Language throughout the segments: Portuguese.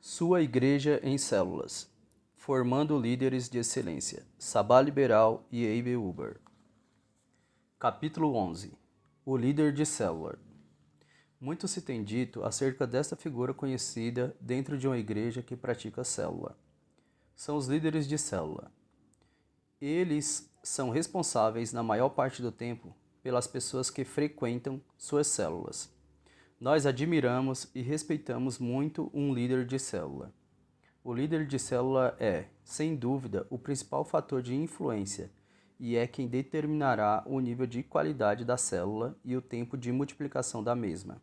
Sua Igreja em Células, formando líderes de excelência, Sabá Liberal e Abe Uber. Capítulo 11. O líder de célula. Muito se tem dito acerca desta figura conhecida dentro de uma igreja que pratica célula. São os líderes de célula. Eles são responsáveis, na maior parte do tempo, pelas pessoas que frequentam suas células. Nós admiramos e respeitamos muito um líder de célula. O líder de célula é, sem dúvida, o principal fator de influência e é quem determinará o nível de qualidade da célula e o tempo de multiplicação da mesma.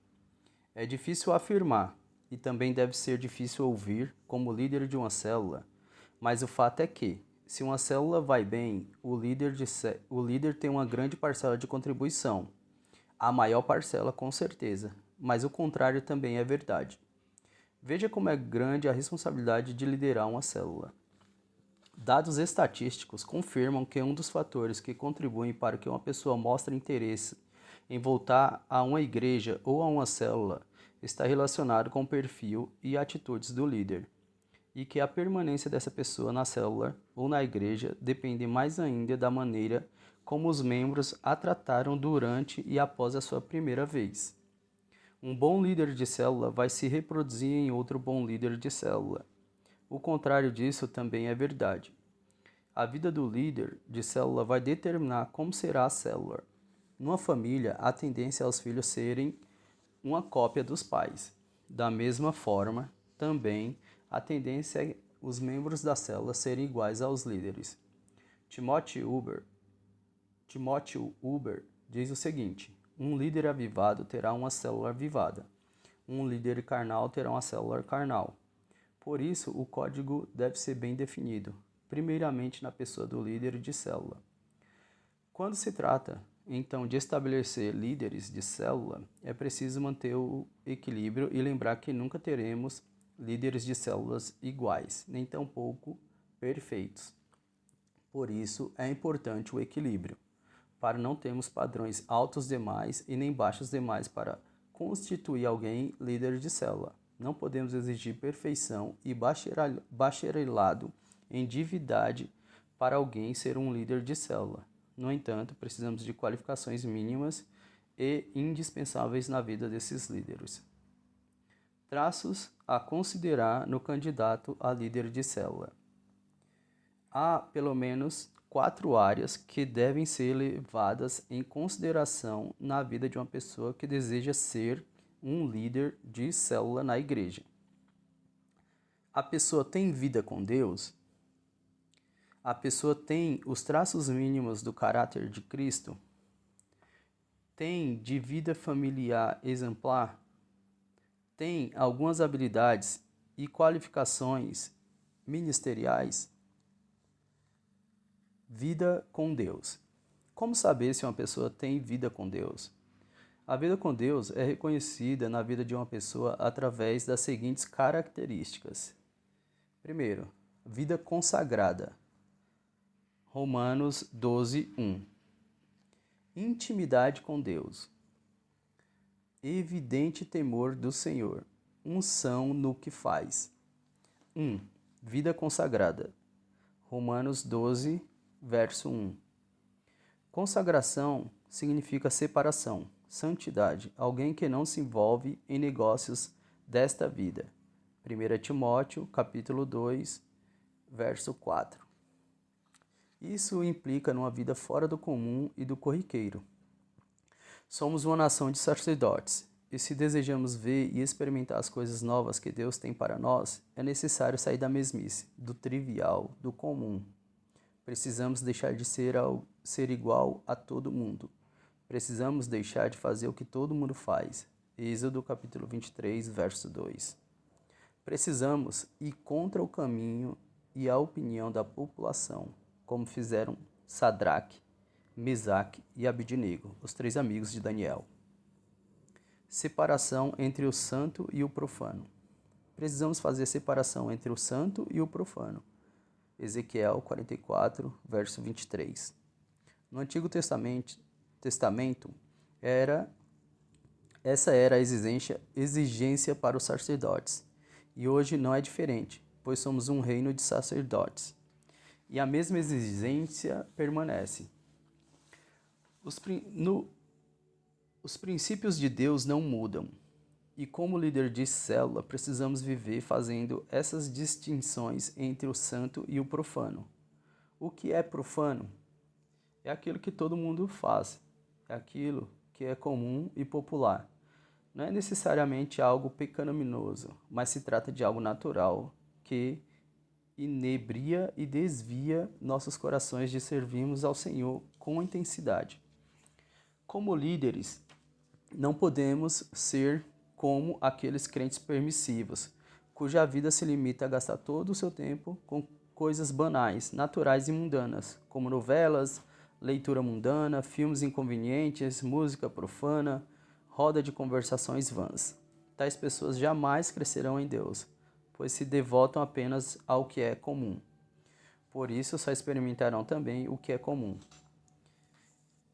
É difícil afirmar, e também deve ser difícil ouvir como líder de uma célula, mas o fato é que, se uma célula vai bem, o líder tem uma grande parcela de contribuição, a maior parcela com certeza, mas o contrário também é verdade. Veja como é grande a responsabilidade de liderar uma célula. Dados estatísticos confirmam que um dos fatores que contribuem para que uma pessoa mostre interesse em voltar a uma igreja ou a uma célula está relacionado com o perfil e atitudes do líder, e que a permanência dessa pessoa na célula ou na igreja depende mais ainda da maneira como os membros a trataram durante e após a sua primeira vez. Um bom líder de célula vai se reproduzir em outro bom líder de célula. O contrário disso também é verdade. A vida do líder de célula vai determinar como será a célula. Numa família, a tendência é os filhos serem uma cópia dos pais. Da mesma forma, também, a tendência é os membros da célula serem iguais aos líderes. Timothy Uber diz o seguinte: um líder avivado terá uma célula avivada. Um líder carnal terá uma célula carnal. Por isso, o código deve ser bem definido, primeiramente na pessoa do líder de célula. Quando se trata, então, de estabelecer líderes de célula, é preciso manter o equilíbrio e lembrar que nunca teremos líderes de células iguais, nem tampouco perfeitos. Por isso, é importante o equilíbrio, para não termos padrões altos demais e nem baixos demais para constituir alguém líder de célula. Não podemos exigir perfeição e bacharelado em divindade para alguém ser um líder de célula. No entanto, precisamos de qualificações mínimas e indispensáveis na vida desses líderes. Traços a considerar no candidato a líder de célula. Há pelo menos 4 áreas que devem ser levadas em consideração na vida de uma pessoa que deseja ser um líder de célula na igreja. A pessoa tem vida com Deus? A pessoa tem os traços mínimos do caráter de Cristo? Tem de vida familiar exemplar? Tem algumas habilidades e qualificações ministeriais? Vida com Deus. Como saber se uma pessoa tem vida com Deus? A vida com Deus é reconhecida na vida de uma pessoa através das seguintes características. Primeiro, vida consagrada. Romanos 12, 1. Intimidade com Deus. Evidente temor do Senhor. Unção no que faz. 1. Vida consagrada. Romanos 12, verso 1. Consagração significa separação, santidade, alguém que não se envolve em negócios desta vida. 1 Timóteo, capítulo 2, verso 4. Isso implica numa vida fora do comum e do corriqueiro. Somos uma nação de sacerdotes, e se desejamos ver e experimentar as coisas novas que Deus tem para nós, é necessário sair da mesmice, do trivial, do comum. Precisamos deixar de ser igual a todo mundo. Precisamos deixar de fazer o que todo mundo faz. Êxodo capítulo 23, verso 2. Precisamos ir contra o caminho e a opinião da população, como fizeram Sadraque, Mesaque e Abednego, os 3 amigos de Daniel. Separação entre o santo e o profano. Precisamos fazer separação entre o santo e o profano. Ezequiel 44, verso 23. No Antigo Testamento essa era a exigência para os sacerdotes, E hoje não é diferente, pois somos um reino de sacerdotes. E a mesma exigência permanece. Os princípios de Deus não mudam. E como líder de célula, precisamos viver fazendo essas distinções entre o santo e o profano. O que é profano? É aquilo que todo mundo faz. É aquilo que é comum e popular. Não é necessariamente algo pecaminoso, mas se trata de algo natural que inebria e desvia nossos corações de servirmos ao Senhor com intensidade. Como líderes, não podemos ser como aqueles crentes permissivos, cuja vida se limita a gastar todo o seu tempo com coisas banais, naturais e mundanas, como novelas, leitura mundana, filmes inconvenientes, música profana, roda de conversações vãs. Tais pessoas jamais crescerão em Deus, pois se devotam apenas ao que é comum. Por isso, só experimentarão também o que é comum.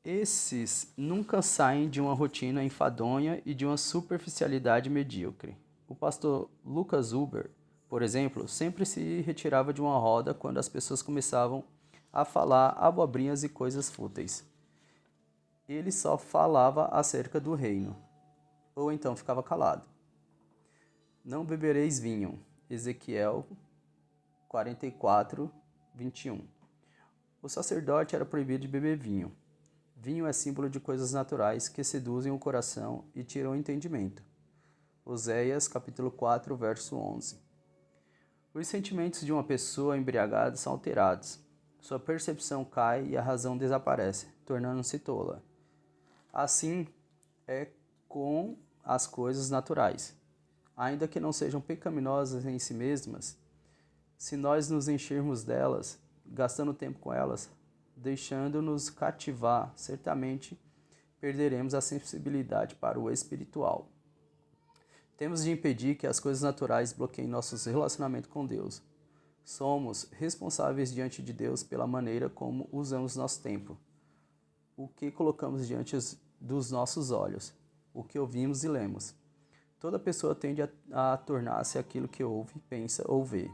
Esses nunca saem de uma rotina enfadonha e de uma superficialidade medíocre. O pastor Lucas Huber, por exemplo, sempre se retirava de uma roda quando as pessoas começavam a falar abobrinhas e coisas fúteis. Ele só falava acerca do reino, ou então ficava calado. Não bebereis vinho, Ezequiel 44, 21. O sacerdote era proibido de beber vinho. Vinho é símbolo de coisas naturais que seduzem o coração e tiram o entendimento. Oséias, capítulo 4, verso 11. Os sentimentos de uma pessoa embriagada são alterados. Sua percepção cai e a razão desaparece, tornando-se tola. Assim é com as coisas naturais. Ainda que não sejam pecaminosas em si mesmas, se nós nos enchermos delas, gastando tempo com elas, deixando-nos cativar, certamente perderemos a sensibilidade para o espiritual. Temos de impedir que as coisas naturais bloqueiem nossos relacionamentos com Deus. Somos responsáveis diante de Deus pela maneira como usamos nosso tempo, o que colocamos diante dos nossos olhos, o que ouvimos e lemos. Toda pessoa tende a tornar-se aquilo que ouve, pensa ou vê.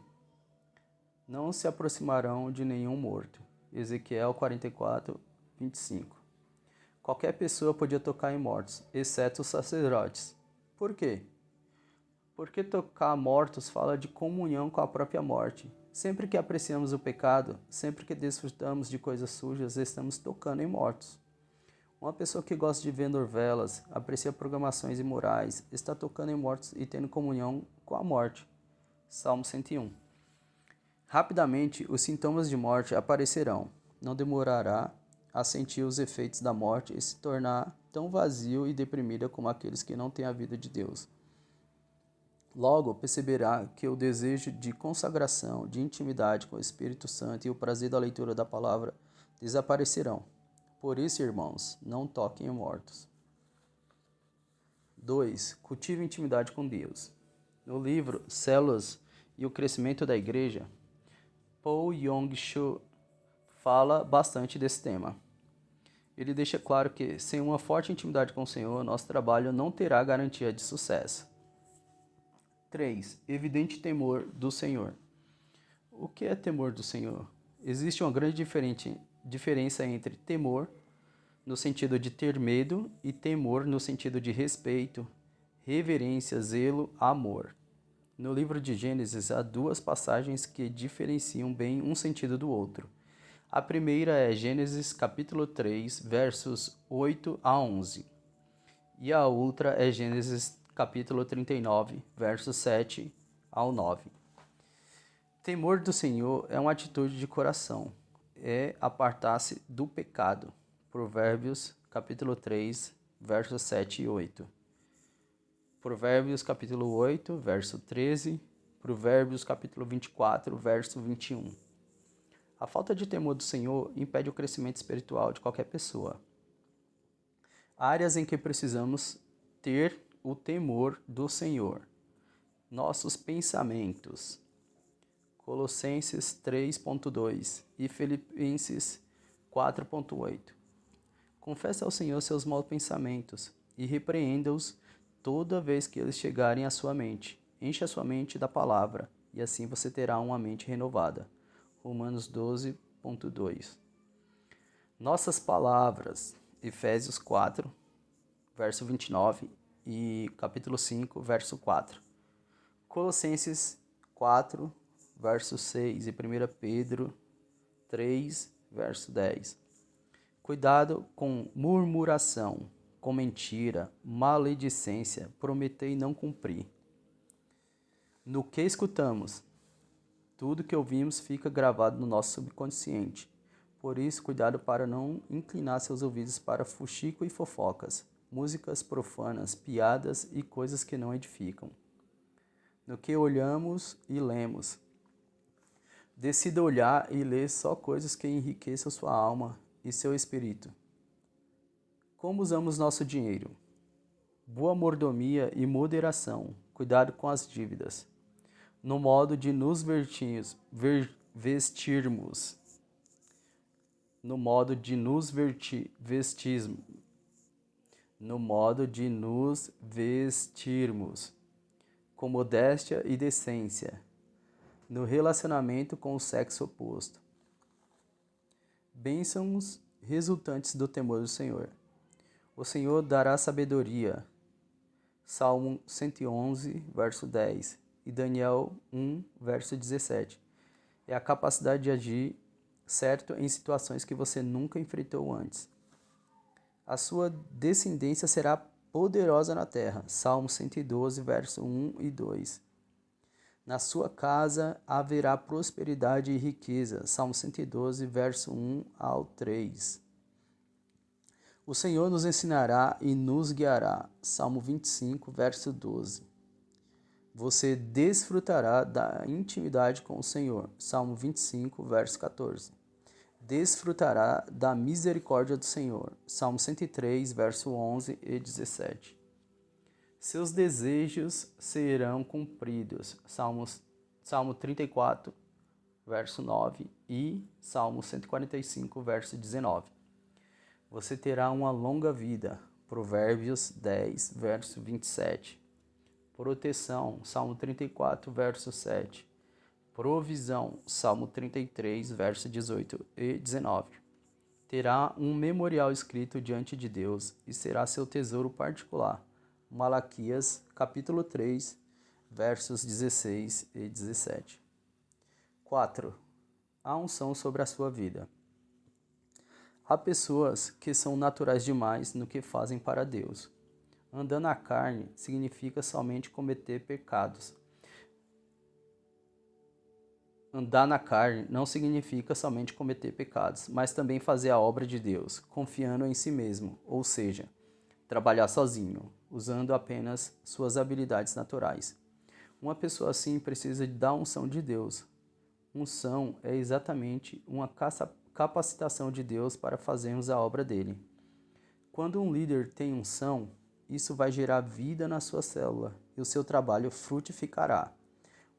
Não se aproximarão de nenhum morto. Ezequiel 44, 25. Qualquer pessoa podia tocar em mortos, exceto os sacerdotes. Por quê? Porque tocar mortos fala de comunhão com a própria morte. Sempre que apreciamos o pecado, sempre que desfrutamos de coisas sujas, estamos tocando em mortos. Uma pessoa que gosta de ver novelas, aprecia programações imorais, está tocando em mortos e tendo comunhão com a morte. Salmo 101. Rapidamente, os sintomas de morte aparecerão. Não demorará a sentir os efeitos da morte e se tornar tão vazio e deprimida como aqueles que não têm a vida de Deus. Logo, perceberá que o desejo de consagração, de intimidade com o Espírito Santo e o prazer da leitura da palavra desaparecerão. Por isso, irmãos, não toquem em mortos. 2. Cultive intimidade com Deus. No livro Células e o Crescimento da Igreja, Paul Yong-Soo fala bastante desse tema. Ele deixa claro que, sem uma forte intimidade com o Senhor, nosso trabalho não terá garantia de sucesso. 3. Evidente temor do Senhor. O que é temor do Senhor? Existe uma grande diferença entre temor, no sentido de ter medo, e temor no sentido de respeito, reverência, zelo, amor. No livro de Gênesis, há duas passagens que diferenciam bem um sentido do outro. A primeira é Gênesis capítulo 3, versos 8 a 11. E a outra é Gênesis capítulo 39, versos 7 ao 9. Temor do Senhor é uma atitude de coração, é apartar-se do pecado. Provérbios capítulo 3, versos 7 e 8. Provérbios capítulo 8, verso 13. Provérbios capítulo 24, verso 21. A falta de temor do Senhor impede o crescimento espiritual de qualquer pessoa. Áreas em que precisamos ter o temor do Senhor. Nossos pensamentos. Colossenses 3.2 e Filipenses 4.8. Confesse ao Senhor seus maus pensamentos e repreenda-os toda vez que eles chegarem à sua mente. Enche a sua mente da palavra, e assim você terá uma mente renovada. Romanos 12:2. Nossas palavras, Efésios 4, verso 29 e capítulo 5, verso 4. Colossenses 4, verso 6 e 1 Pedro 3, verso 10. Cuidado com murmuração, com mentira, maledicência, prometer e não cumprir. No que escutamos, tudo que ouvimos fica gravado no nosso subconsciente. Por isso, cuidado para não inclinar seus ouvidos para fuxico e fofocas, músicas profanas, piadas e coisas que não edificam. No que olhamos e lemos, decida olhar e ler só coisas que enriqueçam sua alma e seu espírito. Como usamos nosso dinheiro? Boa mordomia e moderação, cuidado com as dívidas. No modo de nos vestirmos. No modo de nos vestirmos. Com modéstia e decência. No relacionamento com o sexo oposto. Bênçãos resultantes do temor do Senhor. O Senhor dará sabedoria. Salmo 111, verso 10. E Daniel 1, verso 17. É a capacidade de agir certo em situações que você nunca enfrentou antes. A sua descendência será poderosa na terra. Salmo 112, verso 1 e 2. Na sua casa haverá prosperidade e riqueza. Salmo 112, verso 1 ao 3. O Senhor nos ensinará e nos guiará. Salmo 25, verso 12. Você desfrutará da intimidade com o Senhor. Salmo 25, verso 14. Desfrutará da misericórdia do Senhor. Salmo 103, verso 11 e 17. Seus desejos serão cumpridos. Salmo 34, verso 9 e Salmo 145, verso 19. Você terá uma longa vida. Provérbios 10, verso 27. Proteção, Salmo 34, verso 7. Provisão, Salmo 33, verso 18 e 19. Terá um memorial escrito diante de Deus e será seu tesouro particular. Malaquias, capítulo 3, versos 16 e 17. 4. A unção sobre a sua vida. Há pessoas que são naturais demais no que fazem para Deus. Andar na carne significa somente cometer pecados. Andar na carne não significa somente cometer pecados, mas também fazer a obra de Deus, confiando em si mesmo, ou seja, trabalhar sozinho, usando apenas suas habilidades naturais. Uma pessoa assim precisa da unção de Deus. Unção é exatamente uma capacitação de Deus para fazermos a obra dele. Quando um líder tem unção, isso vai gerar vida na sua célula e o seu trabalho frutificará.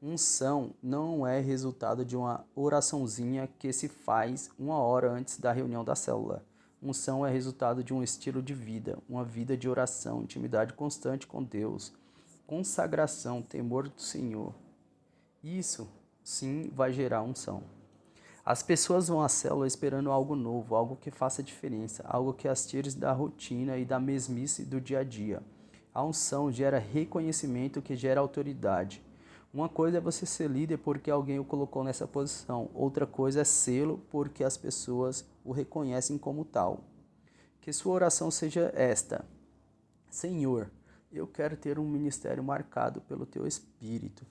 Unção não é resultado de uma oraçãozinha que se faz 1 hora antes da reunião da célula. Unção é resultado de um estilo de vida, uma vida de oração, intimidade constante com Deus, consagração, temor do Senhor. Isso, sim, vai gerar unção. As pessoas vão à célula esperando algo novo, algo que faça diferença, algo que as tire da rotina e da mesmice do dia a dia. A unção gera reconhecimento, que gera autoridade. Uma coisa é você ser líder porque alguém o colocou nessa posição, outra coisa é sê-lo porque as pessoas o reconhecem como tal. Que sua oração seja esta: Senhor, eu quero ter um ministério marcado pelo Teu Espírito.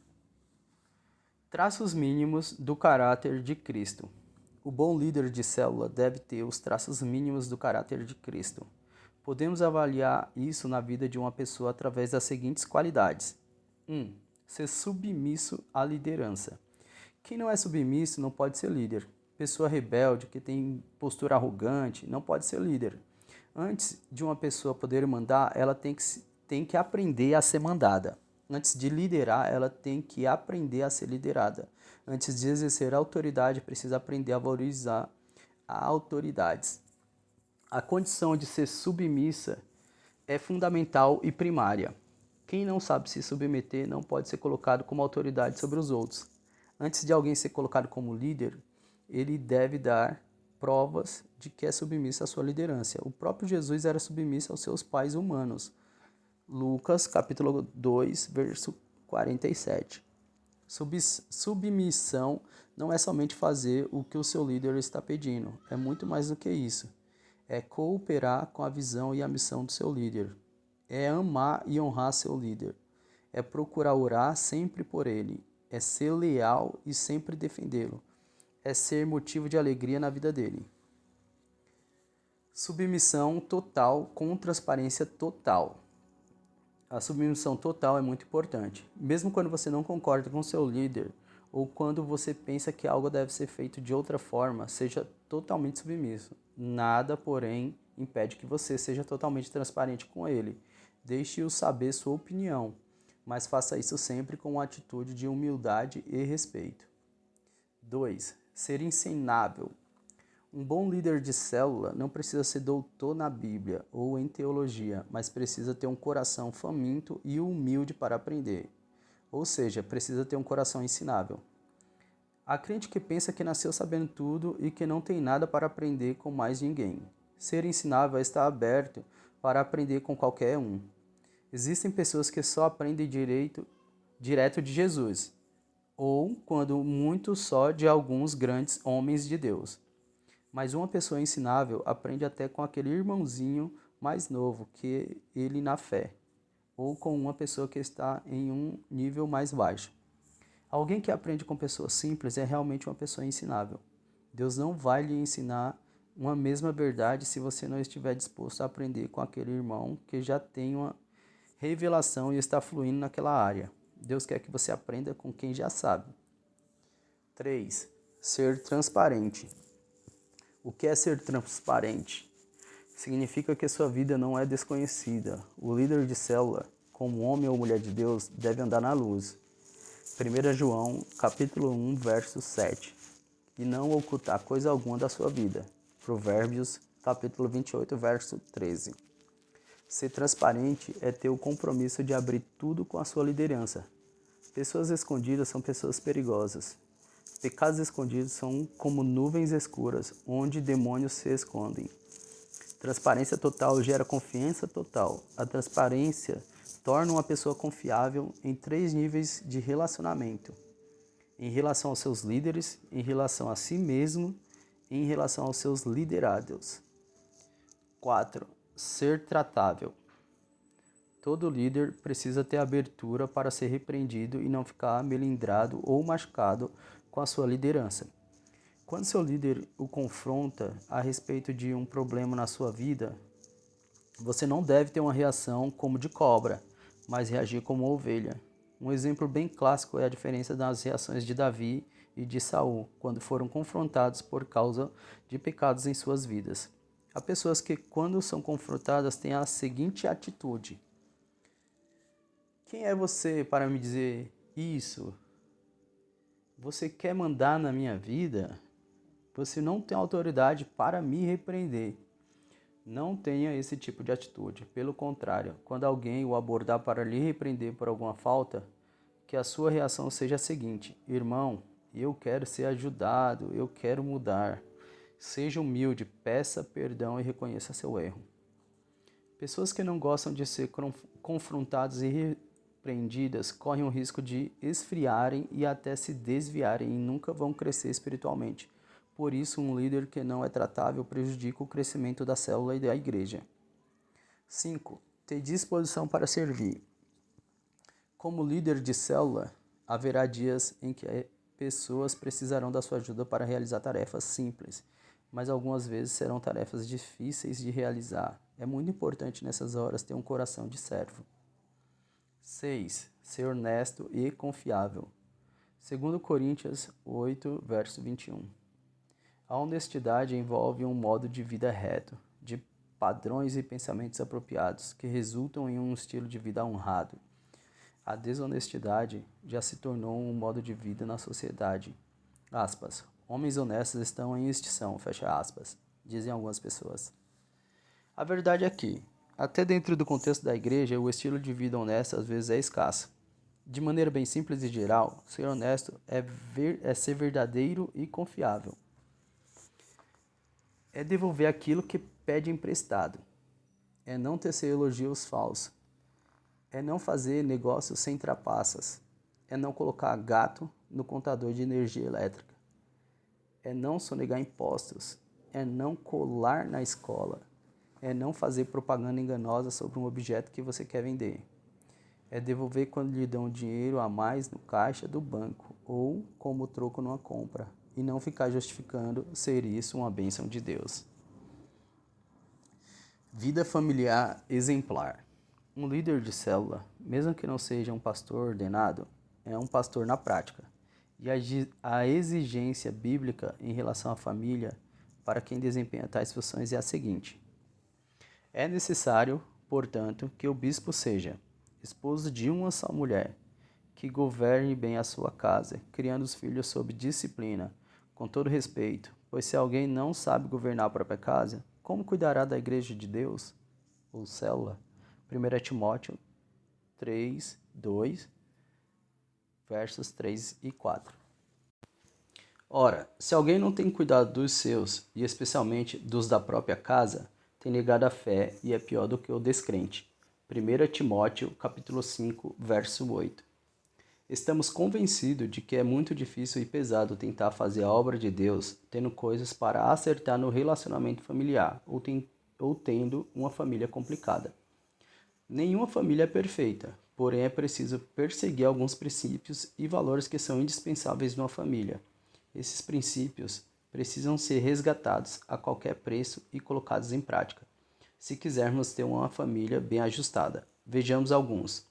Traços mínimos do caráter de Cristo. O bom líder de célula deve ter os traços mínimos do caráter de Cristo. Podemos avaliar isso na vida de uma pessoa através das seguintes qualidades. 1. Ser submisso à liderança. Quem não é submisso não pode ser líder. Pessoa rebelde, que tem postura arrogante, não pode ser líder. Antes de uma pessoa poder mandar, ela tem que aprender a ser mandada. Antes de liderar, ela tem que aprender a ser liderada. Antes de exercer autoridade, precisa aprender a valorizar as autoridades. A condição de ser submissa é fundamental e primária. Quem não sabe se submeter não pode ser colocado como autoridade sobre os outros. Antes de alguém ser colocado como líder, ele deve dar provas de que é submisso à sua liderança. O próprio Jesus era submisso aos seus pais humanos. Lucas, capítulo 2, verso 47. Submissão não é somente fazer o que o seu líder está pedindo, é muito mais do que isso. É cooperar com a visão e a missão do seu líder. É amar e honrar seu líder. É procurar orar sempre por ele. É ser leal e sempre defendê-lo. É ser motivo de alegria na vida dele. Submissão total com transparência total. A submissão total é muito importante. Mesmo quando você não concorda com seu líder ou quando você pensa que algo deve ser feito de outra forma, seja totalmente submisso. Nada, porém, impede que você seja totalmente transparente com ele. Deixe-o saber sua opinião, mas faça isso sempre com uma atitude de humildade e respeito. 2. Ser ensinável. Um bom líder de célula não precisa ser doutor na Bíblia ou em teologia, mas precisa ter um coração faminto e humilde para aprender. Ou seja, precisa ter um coração ensinável. Há crente que pensa que nasceu sabendo tudo e que não tem nada para aprender com mais ninguém. Ser ensinável é estar aberto para aprender com qualquer um. Existem pessoas que só aprendem direto de Jesus, ou, quando muito, só de alguns grandes homens de Deus. Mas uma pessoa ensinável aprende até com aquele irmãozinho mais novo que ele na fé, ou com uma pessoa que está em um nível mais baixo. Alguém que aprende com pessoas simples é realmente uma pessoa ensinável. Deus não vai lhe ensinar uma mesma verdade se você não estiver disposto a aprender com aquele irmão que já tem uma revelação e está fluindo naquela área. Deus quer que você aprenda com quem já sabe. 3. Ser transparente. O que é ser transparente? Significa que sua vida não é desconhecida. O líder de célula, como homem ou mulher de Deus, deve andar na luz. 1 João, capítulo 1, verso 7. E não ocultar coisa alguma da sua vida. Provérbios, capítulo 28, verso 13. Ser transparente é ter o compromisso de abrir tudo com a sua liderança. Pessoas escondidas são pessoas perigosas. Pecados escondidos são como nuvens escuras, onde demônios se escondem. Transparência total gera confiança total. A transparência torna uma pessoa confiável em 3 níveis de relacionamento. Em relação aos seus líderes, em relação a si mesmo e em relação aos seus liderados. 4. Ser tratável. Todo líder precisa ter abertura para ser repreendido e não ficar melindrado ou machucado com a sua liderança. Quando seu líder o confronta a respeito de um problema na sua vida, você não deve ter uma reação como de cobra, mas reagir como ovelha. Um exemplo bem clássico é a diferença das reações de Davi e de Saul, quando foram confrontados por causa de pecados em suas vidas. Há pessoas que, quando são confrontadas, têm a seguinte atitude: quem é você para me dizer isso? Você quer mandar na minha vida? Você não tem autoridade para me repreender. Não tenha esse tipo de atitude. Pelo contrário, quando alguém o abordar para lhe repreender por alguma falta, que a sua reação seja a seguinte: irmão, eu quero ser ajudado, eu quero mudar. Seja humilde, peça perdão e reconheça seu erro. Pessoas que não gostam de ser confrontadas e repreendidas correm o risco de esfriarem e até se desviarem e nunca vão crescer espiritualmente. Por isso, um líder que não é tratável prejudica o crescimento da célula e da igreja. 5. Ter disposição para servir. Como líder de célula, haverá dias em que pessoas precisarão da sua ajuda para realizar tarefas simples, mas algumas vezes serão tarefas difíceis de realizar. É muito importante nessas horas ter um coração de servo. 6. Ser honesto e confiável. 2 Coríntios 8, verso 21. A honestidade envolve um modo de vida reto, de padrões e pensamentos apropriados, que resultam em um estilo de vida honrado. A desonestidade já se tornou um modo de vida na sociedade. Aspas. Homens honestos estão em extinção, fecha aspas, dizem algumas pessoas. A verdade é que Até dentro do contexto da igreja, o estilo de vida honesto às vezes é escasso. De maneira bem simples e geral, ser honesto é ser verdadeiro e confiável. É devolver aquilo que pede emprestado. É não tecer elogios falsos. É não fazer negócios sem trapaças. É não colocar gato no contador de energia elétrica. É não sonegar impostos. É não colar na escola. É não fazer propaganda enganosa sobre um objeto que você quer vender. É devolver quando lhe dão dinheiro a mais no caixa do banco ou como troco numa compra, e não ficar justificando ser isso uma bênção de Deus. Vida familiar exemplar. Um líder de célula, mesmo que não seja um pastor ordenado, é um pastor na prática. E a exigência bíblica em relação à família para quem desempenha tais funções é a seguinte: é necessário, portanto, que o bispo seja esposo de uma só mulher, que governe bem a sua casa, criando os filhos sob disciplina, com todo respeito, pois se alguém não sabe governar a própria casa, como cuidará da igreja de Deus, ou célula? 1 Timóteo 3, 2, versos 3 e 4. Ora, se alguém não tem cuidado dos seus, e especialmente dos da própria casa, tem negado a fé e é pior do que o descrente. 1 Timóteo, capítulo 5, verso 8. Estamos convencidos de que é muito difícil e pesado tentar fazer a obra de Deus tendo coisas para acertar no relacionamento familiar ou tendo uma família complicada. Nenhuma família é perfeita, porém é preciso perseguir alguns princípios e valores que são indispensáveis numa família. Esses princípios precisam ser resgatados a qualquer preço e colocados em prática, se quisermos ter uma família bem ajustada. Vejamos alguns.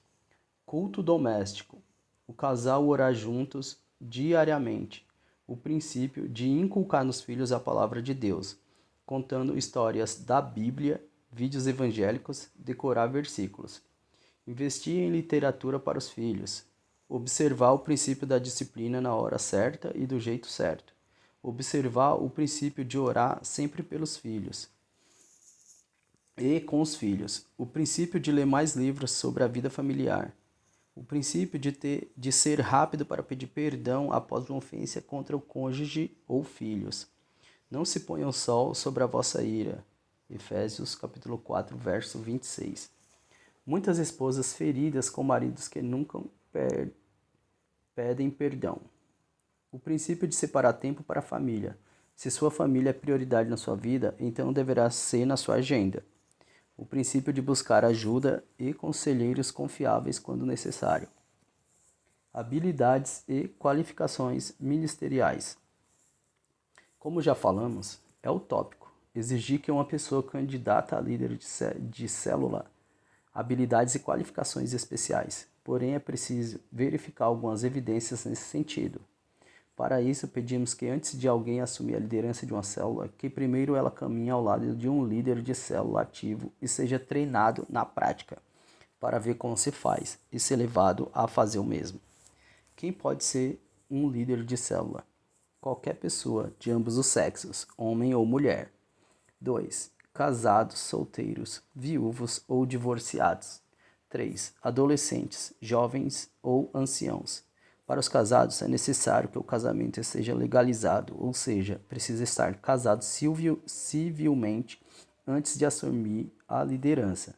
Culto doméstico. O casal orar juntos diariamente. O princípio de inculcar nos filhos a palavra de Deus, contando histórias da Bíblia, vídeos evangélicos, decorar versículos. Investir em literatura para os filhos. Observar o princípio da disciplina na hora certa e do jeito certo. Observar o princípio de orar sempre pelos filhos e com os filhos. O princípio de ler mais livros sobre a vida familiar. O princípio de ser rápido para pedir perdão após uma ofensa contra o cônjuge ou filhos. Não se ponha o sol sobre a vossa ira. Efésios capítulo 4, verso 26. Muitas esposas feridas com maridos que nunca pedem perdão. O princípio de separar tempo para a família. Se sua família é prioridade na sua vida, então deverá ser na sua agenda. O princípio de buscar ajuda e conselheiros confiáveis quando necessário. Habilidades e qualificações ministeriais. Como já falamos, é utópico exigir que uma pessoa candidata a líder de célula habilidades e qualificações especiais, porém é preciso verificar algumas evidências nesse sentido. Para isso, pedimos que antes de alguém assumir a liderança de uma célula, que primeiro ela caminhe ao lado de um líder de célula ativo e seja treinado na prática, para ver como se faz e ser levado a fazer o mesmo. Quem pode ser um líder de célula? Qualquer pessoa de ambos os sexos, homem ou mulher. 2. Casados, solteiros, viúvos ou divorciados. 3. Adolescentes, jovens ou anciãos. Para os casados, é necessário que o casamento esteja legalizado, ou seja, precisa estar casado civilmente antes de assumir a liderança.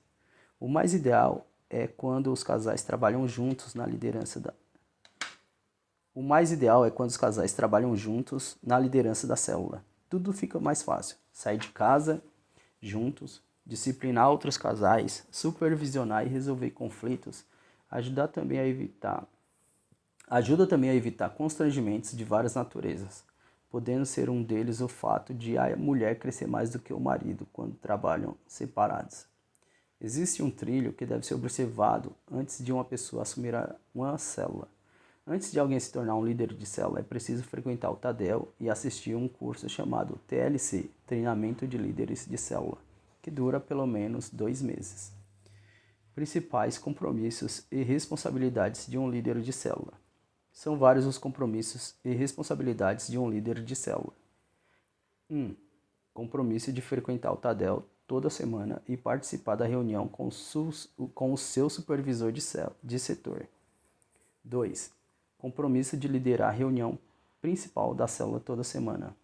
O mais ideal é quando os casais trabalham juntos na liderança da célula. Tudo fica mais fácil. Sair de casa juntos, disciplinar outros casais, supervisionar e resolver conflitos, ajuda também a evitar constrangimentos de várias naturezas, podendo ser um deles o fato de a mulher crescer mais do que o marido quando trabalham separados. Existe um trilho que deve ser observado antes de uma pessoa assumir uma célula. Antes de alguém se tornar um líder de célula, é preciso frequentar o TADEL e assistir um curso chamado TLC, Treinamento de Líderes de Célula, que dura pelo menos 2 meses. Principais compromissos e responsabilidades de um líder de célula. São vários os compromissos e responsabilidades de um líder de célula. 1. Compromisso de frequentar o TADEL toda semana e participar da reunião com o seu supervisor de setor. 2. Compromisso de liderar a reunião principal da célula toda semana.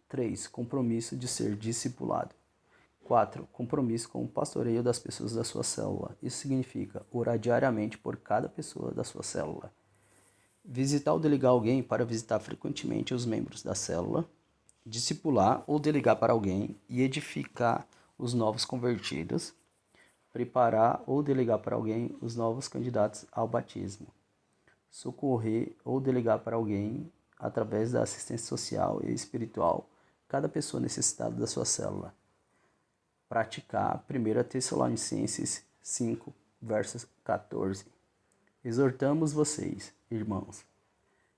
3. Compromisso de ser discipulado. 4. Compromisso com o pastoreio das pessoas da sua célula. Isso significa orar diariamente por cada pessoa da sua célula. Visitar ou delegar alguém para visitar frequentemente os membros da célula. Discipular ou delegar para alguém e edificar os novos convertidos. Preparar ou delegar para alguém os novos candidatos ao batismo. Socorrer ou delegar para alguém, através da assistência social e espiritual, cada pessoa necessitada da sua célula. Praticar 1 Tessalonicenses 5, versos 14. Exortamos vocês, irmãos,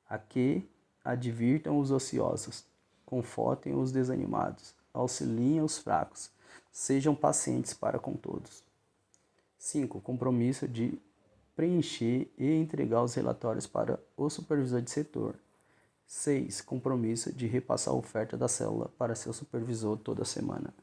a que advirtam os ociosos, confortem os desanimados, auxiliem os fracos, sejam pacientes para com todos. 5. Compromisso de preencher e entregar os relatórios para o supervisor de setor. 6. Compromisso de repassar a oferta da célula para seu supervisor toda semana.